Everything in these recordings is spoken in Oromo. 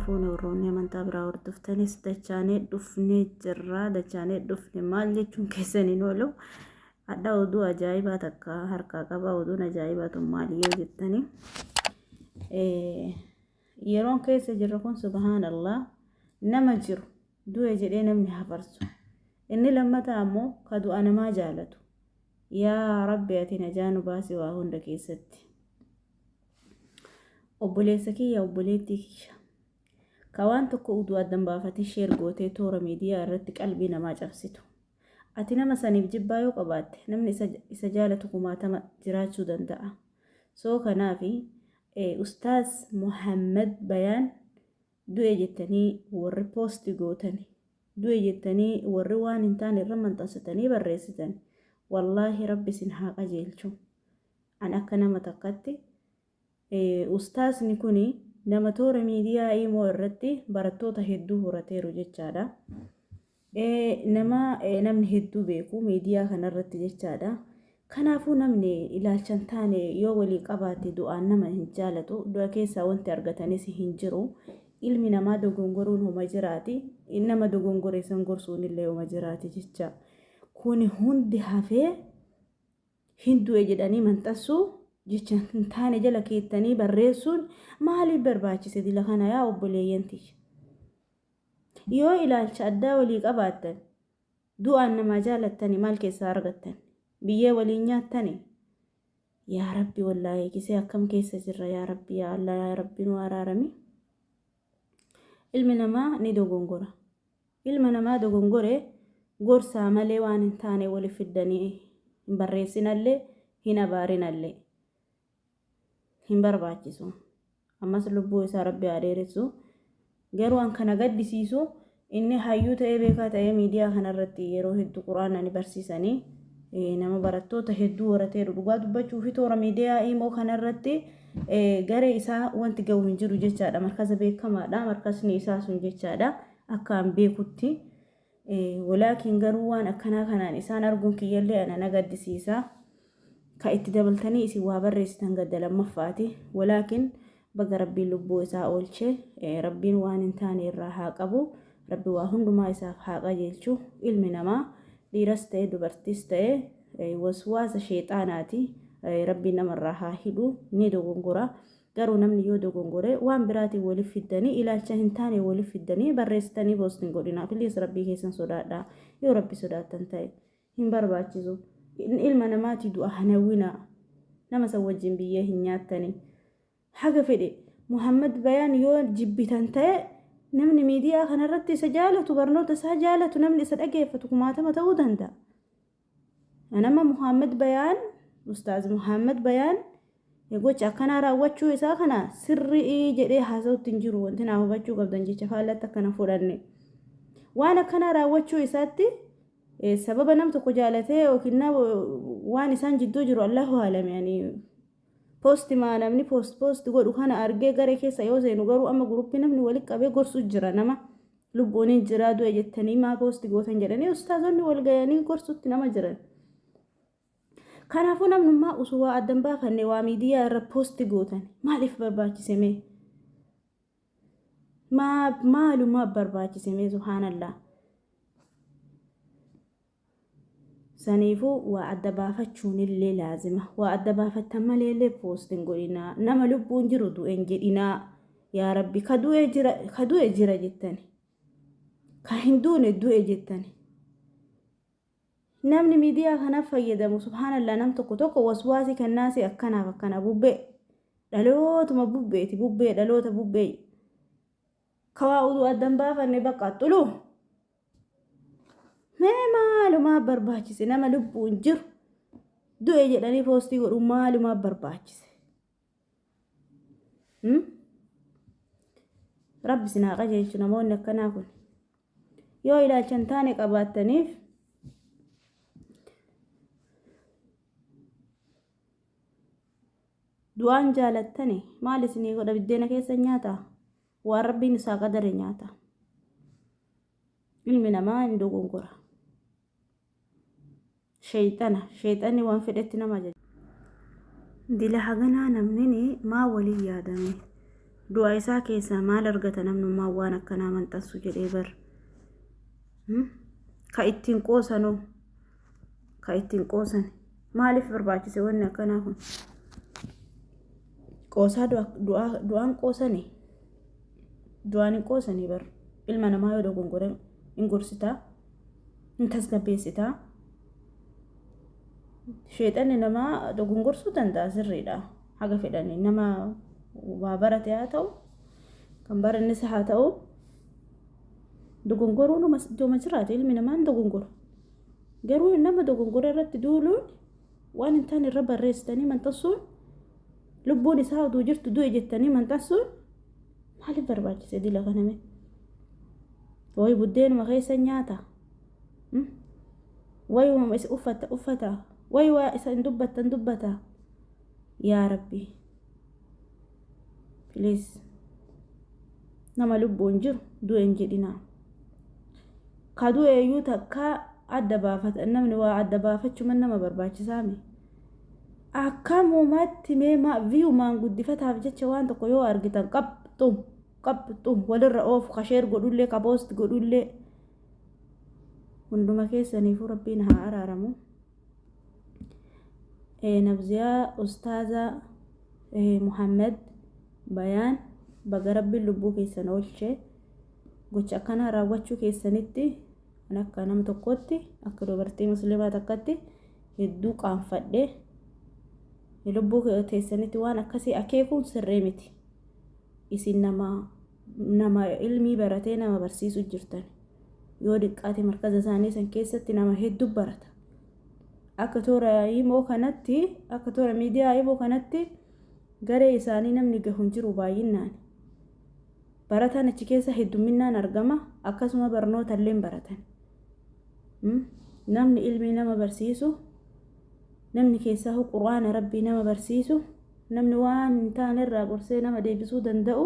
fuune warroonni amantaa biraa hordoftanis dachaanee dhufnee jirra. Dachaanee dhufne maal jechuun keessaniin oolu adda oduu ajaa'ibaa takka harkaa qaba. Oduun ajaa'ibaa tun maali yoo jettanii yeroon keessa jirru kun subhaanallah nama jiru du'e jedhee namni hafarsu. Inni lammataa ammoo ka du'a namaa jaalatu. Yaa rabbi ati najaa nu baasi waa hunda keessatti. Obboleessa kiyya obboleettii kiyya ka waan tokko oduu addan baafatee sheer gootee toora miidiyaa irratti qalbii namaa cabsitu. Ati nama saniif jibbaa yoo qabaatte namni isa jaalatu kumaatama jiraachuu danda'a. Soo kanaafi Ustaaz Muhammad Bayaan du'e jettanii warri poosti gootani. Du'e jettanii warri waan hin taane irra maxxansitanii barreessitan. Wallaahi rabbi sin haa qajeelchu. An akka nama takkatti ustaasni kuni nama toora miidiyaa Imo irratti barattoota hedduu horateeru jechaadha. Namni hedduu beeku miidiyaa kanarratti jechaadha. Kanaafuu namni ilaalcha hin taane yoo walii qabaate du'aan nama hin jaalatu. Du'a keessaa wanti argatanis hin jiru. Ilmi namaa dogongoruun homa jiraati. Nama dogongore san gorsuun illee homa jiraati jecha. Kuni hundi hafee hin du'e jedhanii maxxansuu jecha hin taane jala keettanii barreessuun maaliif barbaachise dila kana yaa obboleeyyanti? Yoo ilaalcha addaa walii qabaattan du'aan nama jaalattani maal keessaa argattan? Biyyee waliin nyaattani? Yaa rabbi wallaahi kisee akkam keessa jirra yaa rabbi yaa Allah yaa rabbi nu araarami. Ilmi namaa ni dogongora. Ilma namaa dogongore gorsaa malee waan hin taane waliif fiddanii hin barreessinallee hin abaarinallee hin barbaachisu. Ammas lubbuu isaa rabbi adeeressu. Garuu an kana gaddisiisu inni hayyuu ta'ee beekaa ta'ee miidiyaa kanarratti yeroo hedduu quraana ni barsiisanii nama barattoota hedduu horateeru dhugaa dubbachuu fi toora miidiyaa Imo kanarratti garee isaa wanti ga'u hin jiru jechaadha. Markaza beekamaadha. Markasni isaa sun jechaadha akkaan beekutti. Walaakin garuu waan akkanaa kanaan isaan arguun kiyyallee ana gaddisiisa. Ka itti dabaltanii isin waa barreessitan gadda lammaffaati. Walaakin baga rabbiin lubbuu isaa oolche rabbiin waan hin taane irraa haa qabu. Rabbi waa hundumaa isaaf haa qajeelchu. Ilmi namaa dhiiras ta'e dubartis ta'e waswaasa sheexaanaati. Rabbiin namarraa haa hidhu ni dogongora. Garuu namni yoo dogongore waan biraatiin waliif fiddanii ilaalcha hin taane waliif fiddanii barreessitanii poostiin godhina. Filiis rabbii keessan sodaadha. Yoo rabbi sodaattan ta'e hin barbaachisu. Ilma namaati du'a hanawwina. Nama san wajjin biyyee hin nyaattani. Haga fedhe Muhammad Bayaan yoo jibbitan ta'e namni miidiyaa kanarratti isa jaalatu barnoota isaa jaalatu namni isa dhageeffatu kumaatama ta'uu danda'a. Nama Muhammad Bayaan Ustaaz Muhammad Bayaan gocha akkanaa raawwachuu isaa kana sirrii jedhee haasa'utti hin jiru. Wanti naa hubachuu qabdan jecha faallatti akkana fudhanne. Waan akkanaa raawwachuu isaatti sababa nam tokko jaalatee yookiin waan isaan jidduu jiru Allahu aalam yaani poosti maa namni poost godhu kana argee garee keessa yoo seenu garuu amma guruppii namni walitti qabee gorsuu jira nama lubbuun hin jira du'e jettanii maa poosti gootan jedhanii ustaazonni wal gayanii gorsuutti nama jiran. Kanaafuu namnummaa osoo waa addan baafanne waa miidiyaa irra poosti gootan maaliif barbaachise mee? Maalummaa barbaachise mee subhaanallah. Saniifuu waa adda baafachuun illee laazima. Waa adda baafattan malee illee poostiin godhinaa. Nama lubbuun jiru du'een jedhinaa. Yaa rabbi ka du'e jira jettani. Ka hin duune du'e jettani. Namni miidiyaa kanaaf fayyadamu subhaanallah nam tokko waswaasi kannaasi akkanaaf akkana bubbee. Dhalootuma bubbeeti bubbee dhaloota bubbee. Kawaa uduu addan baafanne bakka xuluu. Mee maalumaa barbaachise nama lubbuun jiru du'e jedhanii poostii godhu maalumaa barbaachise. Rabbi sinaa qajeelchu namoonni akkanaa kun yoo ilaalcha hin taane qabaattaniif du'aan jaalattani maal isinii godha biddeena keessa nyaata waan rabbiin isaa qadare nyaata. Ilmi namaa hin dogongora. Shayxanni waan fedhetti nama jaja. Dila haganaa namni maa walii yaadame du'a isaa keessaa maal argata namnummaa waan akkanaa manxansu jedhee bar ka ittiin qoosanoo ka ittiin qoosan maaliif barbaachise wanni akkanaa kun qoosaa du'aan qoosanii du'aan hin qoosanii bar ilma namaa yoo dogongore hin gorsitaa hin tasgabbeessitaa sheexanni namaa dogongorsuu danda'a sirriidha haga fedhanii nama waa barate haa ta'u kan barannis haa ta'u dogongoruu nama jiraate ilmi namaa hin dogongoru garuu nama dogongora irratti duuluun waan hin taane irra barreessitanii manxansuun lubbuun isaa oduu jirtu du'e jettanii manxansuun maaliif barbaachise dila kaname way buddeenuma keessa nyaata way isa uffata way waa isa hin dubbata yaa rabbi please nama lubbuun jiru du'een jedhina ka du'eeyyuu takka adda baafata namni waa adda baafachuu nama barbaachisaame akkamumatti mee viyumaan guddifataaf jecha waan tokko yoo argitan qabxum walirra oofu kasheer godhullee ka poost godhullee hunduma keessaniifuu rabbiin haa araaramu nabziyaa ustaaza muhammad bayaan baga rabbiin lubbuu keessan oolchee gocha akkanaa raawwachuu keessanitti akka nama tokkotti akka dubartii musliimaa takkatti hedduu qaanfadhe lubbuu keessanitti waan akkasii akeekuun sirrii miti isin nama ilmii baratee nama barsiisuu jirtan yoo diqqaate markaza isaanii san keessatti nama hedduu barata akka toora miidiyaa imoo kanatti garee isaanii namni gahuun jiru baay'inaan barataan achi keessa hedduminaan argama akkasuma barnoota illee baratan namni ilmi nama barsiisu namni keessaa qur'aana rabbii nama barsiisu namni waan hin taane irraa gorsee nama deebisuu danda'u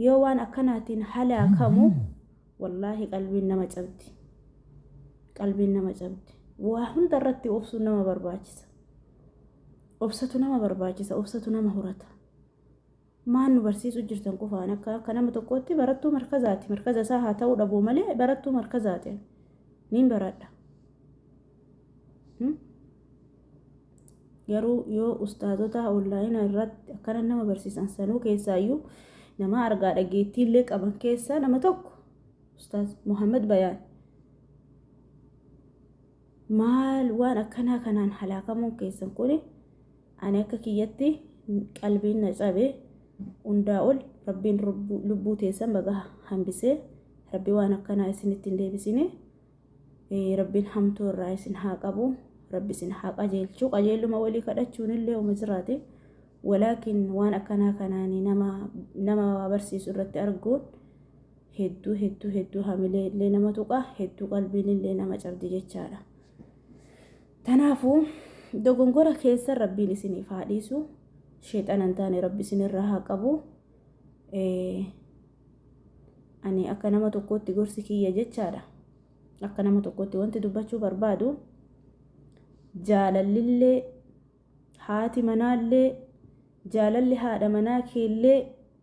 yoo waan akkanaatiin halaakamu wallaahi qalbiin nama cabdi waa hunda irratti obsuu nama barbaachisa obsatu nama horata maan nu barsiisu jirtan qofaan akka nama tokkotti barattuu markaza isaa haa ta'uu dhabuu malee barattuu markazaati niin baradha garuu yoo ustaazota onlaayinaa irratti akkana nama barsiisan sanuu keessaayyuu nama argaa dhageettiillee qaban keessaa nama tokko ustaaz muhammad bayaan maal waan akkanaa kanaan halaakamuun keessan kuni ani akka kiyyatti qalbiin na cabee hundaa ol rabbiin lubbuu teessan baga hambisee rabbi waan akkanaa isinitti hin deebisine rabbiin hamtuu irraa isin haa qabu rabbi isin haa qajeelchu qajeeluma walii kadhachuun illee uma jiraate walaakin waan akkanaa kanaanii nama barsiisu irratti arguun hedduu hamilee illee nama tuqa hedduu qalbiin illee nama cabdi jechaadha tanaafuu dogongora keessa rabbiin isiniif haa dhiisu sheexanan taane rabbi isinirraa haa qabu ani akka nama tokkotti gorsi kiyya jechaadha akka nama tokkotti wanti dubbachuu barbaadu jaalallillee haati manaallee jaalalli haadha manaa keellee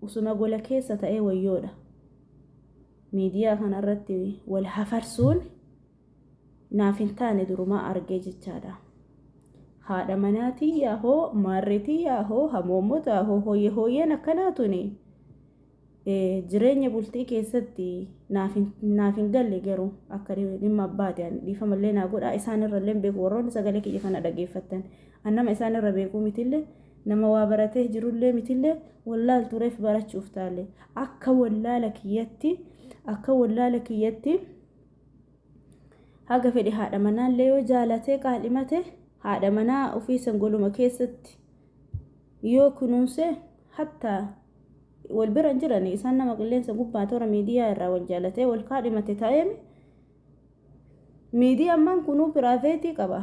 usuma gola keessa ta'ee wayyoodha miidiyaa kanarratti wal hafarsuun naaf hin taane durumaa argee jechaadha haadha manaatii yaahoo maarreetii yaahoo hamoommota yaahoo hooyyeen akkanaatuni jireenya bultii keessatti naaf hin galle garuu akka dhimma abbaati dhiifamallee naa godha isaanirrallee beeku warroonni sagalee kiyya kana dhageeffattan annama isaanirra beekuu mitillee nama waa baratee jirullee mitillee wallaal tureef barachuuf taale akka wallaala kiyyatti haga fedhi haadha manaallee yoo jaalatee qaal'imate haadha manaa ofii sangoluma keessatti yoo kunuunse hatta wal bira jiran isaan nama qilleensa gubbaa toora miidiyaa irraa wal jaalatee wal kaadhimate ta'eemi miidiyaan man kunuu piraafeetii qaba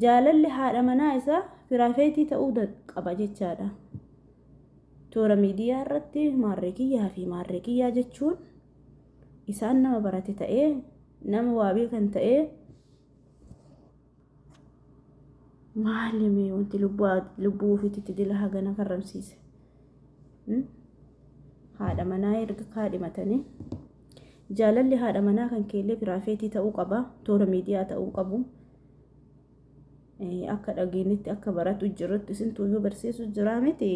jaalalli haadha manaa isaa piraafeetii ta'uu qaba jechaadha toora miidiyaa irratti maarreekiyyaa jechuun isaan nama barate ta'ee nama waa beekan ta'ee maalimi wanti lubbuu ofiitti dila hagana farramsiise haadha manaa erga kaadhimatanii jaalalli haadha manaa kan keellee piraafeetii ta'uu qaba, toora miidiyaa ta'uu qabu. Akka dhageenyitti akka baratu jirrutti isintuu yoo barsiisu jira miti.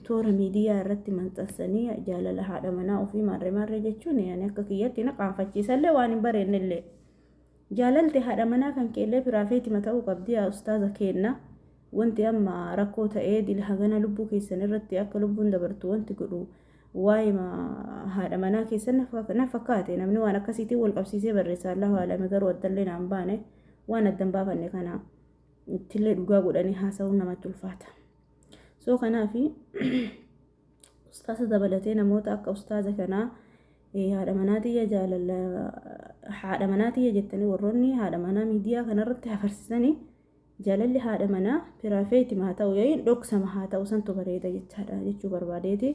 Toora miidiyaa irratti maxxansanii jaalala haadha manaa ofii marree jechuun yani akka kiyyatti na qaanfachiisallee waan hin bareennellee. Jaalalti haadha manaa kan keellee piraafeetii ta'uu qabdi yaa ustaaza kenna. Wanti amma rakkoo ta'ee dila hagana lubbuu keessan irratti akka lubbuun dabartu wanti godhu waa'ee haadha manaa keessan na fakkaate namni waan akkasiitiin wal qabsiisee barreessaa Allahu a'lam garuu addallee naan baane waan addan baafanne kana ittillee dhugaa godhanii haasa'uun namatti ulfaata. So kanaafi ustaaza dabalatee namoota akka ustaaza kanaa haadha manaatiyya jaalala haadha manaatiyya jettanii warroonni haadha manaa miidiyaa kanarratti hafarsisanii jaalalli haadha manaa piraafeetii haa ta'u yookiin dhoksama haa ta'u santu bareeda jechaadha jechuu barbaadeeti.